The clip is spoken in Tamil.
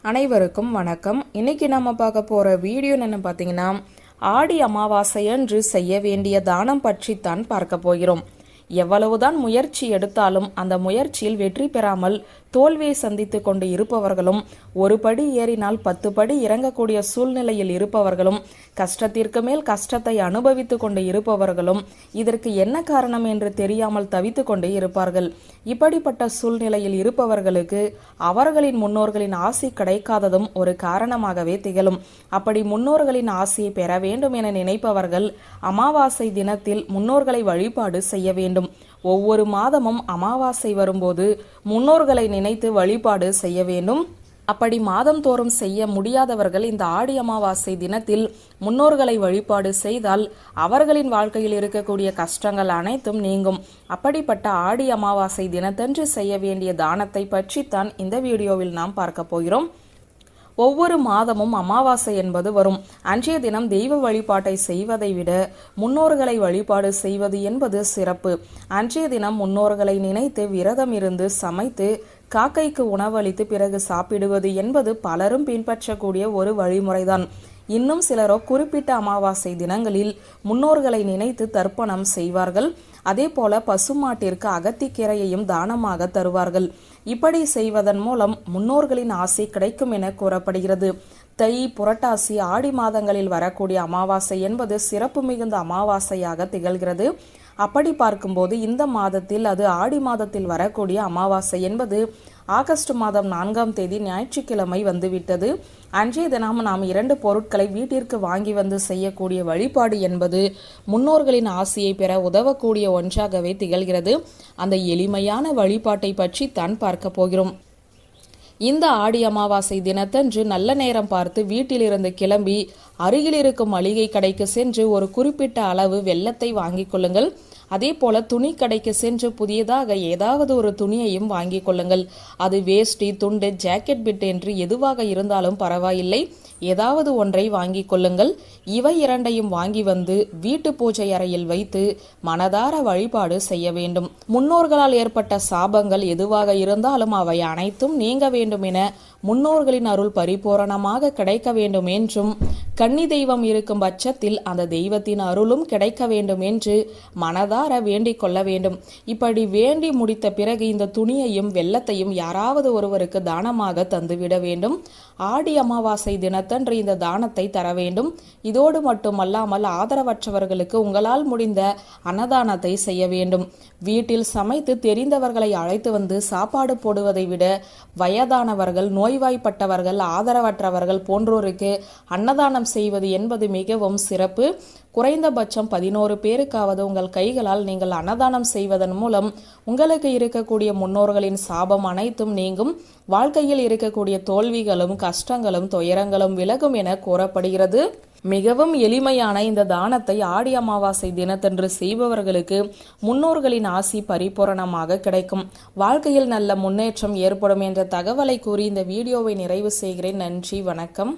அனைவருக்கும் வணக்கம். இன்னைக்கு நம்ம பார்க்க போற வீடியோ என்ன பார்த்தீங்கன்னா, ஆடி அமாவாசை அன்று செய்ய வேண்டிய தானம் பற்றித்தான் பார்க்க போகிறோம். எவ்வளவுதான் முயற்சி எடுத்தாலும் அந்த முயற்சியில் வெற்றி பெறாமல் தோல்வியை சந்தித்து கொண்டு இருப்பவர்களும், ஒரு படி ஏறினால் 10 படி இறங்கக்கூடிய சூழ்நிலையில் இருப்பவர்களும், கஷ்டத்திற்கு மேல் கஷ்டத்தை அனுபவித்து கொண்டு இருப்பவர்களும் இதற்கு என்ன காரணம் என்று தெரியாமல் தவித்து கொண்டு இருப்பார்கள். இப்படிப்பட்ட சூழ்நிலையில் இருப்பவர்களுக்கு அவர்களின் முன்னோர்களின் ஆசி கிடைக்காததும் ஒரு காரணமாகவே திகழும். அப்படி முன்னோர்களின் ஆசியை பெற வேண்டும் என நினைப்பவர்கள் அமாவாசை தினத்தில் முன்னோர்களை வழிபாடு செய்ய வேண்டும். ஒவ்வொரு மாதமும் அமாவாசை வரும்போது முன்னோர்களை நினைத்து வழிபாடு செய்ய வேண்டும். அப்படி மாதம் தோறும் செய்ய முடியாதவர்கள் இந்த ஆடி அமாவாசை தினத்தில் முன்னோர்களை வழிபாடு செய்தால் அவர்களின் வாழ்க்கையில் இருக்கக்கூடிய கஷ்டங்கள் அனைத்தும் நீங்கும். அப்படிப்பட்ட ஆடி அமாவாசை தினத்தன்று செய்ய வேண்டிய தானத்தை பற்றித்தான் இந்த வீடியோவில் நாம் பார்க்க போகிறோம். ஒவ்வொரு மாதமும் அமாவாசை என்பது வரும். அன்றைய தினம் தெய்வ வழிபாட்டை செய்வதை விட முன்னோர்களை வழிபாடு செய்வது என்பது சிறப்பு. அன்றைய தினம் முன்னோர்களை நினைத்து விரதம் இருந்து சமைத்து காக்கைக்கு உணவளித்து பிறகு சாப்பிடுவது என்பது பலரும் பின்பற்றக்கூடிய ஒரு வழிமுறைதான். இன்னும் சிலரோ குறிப்பிட்ட அமாவாசை தினங்களில் முன்னோர்களை நினைத்து தர்ப்பணம் செய்வார்கள். அதே போல பசுமாட்டிற்கு அகத்திக்கீரையையும் தானமாக தருவார்கள். இப்படி செய்வதன் மூலம் முன்னோர்களின் ஆசை கிடைக்கும் என கூறப்படுகிறது. தை, புரட்டாசி, ஆடி மாதங்களில் வரக்கூடிய அமாவாசை என்பது சிறப்பு மிகுந்த அமாவாசையாக திகழ்கிறது. அப்படி பார்க்கும்போது இந்த மாதத்தில் அது ஆடி மாதத்தில் வரக்கூடிய அமாவாசை என்பது ஆகஸ்ட் மாதம் 4ஆம் தேதி ஞாயிற்றுக்கிழமை வந்துவிட்டது. அன்றைய தினம் நாம் 2 பொருட்களை வீட்டிற்கு வாங்கி வந்து செய்யக்கூடிய வழிபாடு என்பது முன்னோர்களின் ஆசையை பெற உதவக்கூடிய ஒன்றாகவே திகழ்கிறது. அந்த எளிமையான வழிபாட்டை பற்றி தான் பார்க்க போகிறோம். இந்த ஆடி அமாவாசை தினத்தன்று நல்ல நேரம் பார்த்து வீட்டிலிருந்து கிளம்பி அருகில் இருக்கும் மளிகை கடைக்கு சென்று ஒரு குறிப்பிட்ட அளவு வெல்லத்தை வாங்கிக் கொள்ளுங்கள். அதே போல துணி கடைக்கு சென்று புதியதாக ஏதாவது ஒரு துணியையும் வாங்கிக் கொள்ளுங்கள். அது வேஷ்டி, துண்டு, ஜாக்கெட் பிட் என்று எதுவாக இருந்தாலும் பரவாயில்லை, ஏதாவது ஒன்றை வாங்கிக் கொள்ளுங்கள். இவை 2ஐயும் வாங்கி வந்து வீட்டு பூஜை அறையில் வைத்து மனதார வழிபாடு செய்ய வேண்டும். முன்னோர்களால் ஏற்பட்ட சாபங்கள் எதுவாக இருந்தாலும் அவை அனைத்தும் நீங்க வேண்டும் என, முன்னோர்களின் அருள் பரிபூரணமாக கிடைக்க வேண்டும் என்றும், கன்னி தெய்வம் இருக்கும் பட்சத்தில் அந்த தெய்வத்தின் அருளும் கிடைக்க வேண்டும் என்று மனதார வேண்டிக் கொள்ள வேண்டும். இப்படி வேண்டி முடித்த பிறகு இந்த துணியையும் வெல்லத்தையும் யாராவது ஒருவருக்கு தானமாக தந்துவிட வேண்டும். ஆடி அமாவாசை தினத்தன்று இந்த தானத்தை தர வேண்டும். இதோடு மட்டுமல்லாமல் ஆதரவற்றவர்களுக்கு உங்களால் முடிந்த அன்னதானத்தை செய்ய வேண்டும். வீட்டில் சமைத்து தெரிந்தவர்களை அழைத்து வந்து சாப்பாடு போடுவதை விட வயதானவர்கள், நோய்வாய்ப்பட்டவர்கள், ஆதரவற்றவர்கள் போன்றோருக்கு அன்னதானம் செய்வது என்பது மிகவும் சிறப்பு. குறைந்தபட்சம் 11 பேருக்காவது உங்கள் கைகளால் நீங்கள் அன்னதானம் செய்வதன் மூலம் உங்களுக்கு இருக்கக்கூடிய முன்னோர்களின் சாபம் அனைத்தும் நீங்கும். வாழ்க்கையில் இருக்கக்கூடிய தோல்விகளும் கஷ்டங்களும் துயரங்களும் விலகும் என கூறப்படுகிறது. மிகவும் எளிமையான இந்த தானத்தை ஆடி அமாவாசை தினத்தன்று செய்பவர்களுக்கு முன்னோர்களின் ஆசி பரிபூரணமாக கிடைக்கும். வாழ்க்கையில் நல்ல முன்னேற்றம் ஏற்படும் என்ற தகவலை கூறி இந்த வீடியோவை நிறைவு செய்கிறேன். நன்றி, வணக்கம்.